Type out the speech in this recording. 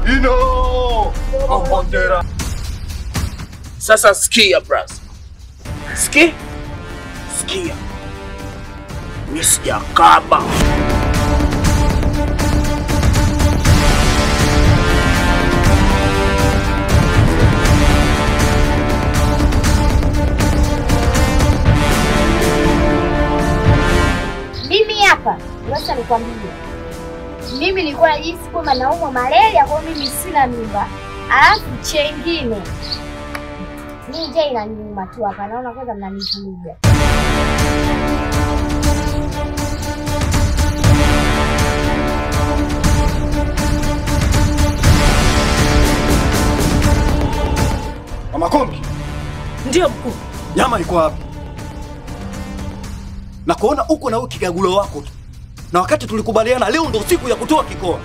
Ino! Kompondera. Sasa sikia bras. Sikia. Mimi sijakaba. Mimi hapa, ngoja nikwambie. Mimi nilikuwa najisi kwamba naumwa malaria kwa mimi sina mimba. Alafu chengine. Mimi je inaniuma tu hapa naona kwanza mnanivuruga. Mama Kombi. Ndio mkuu. Nyama iko wapi? Na kuona uko na kigagulo wako tu. Na wakati tulikubaliana leo ndio siku ya kutoa kikoa.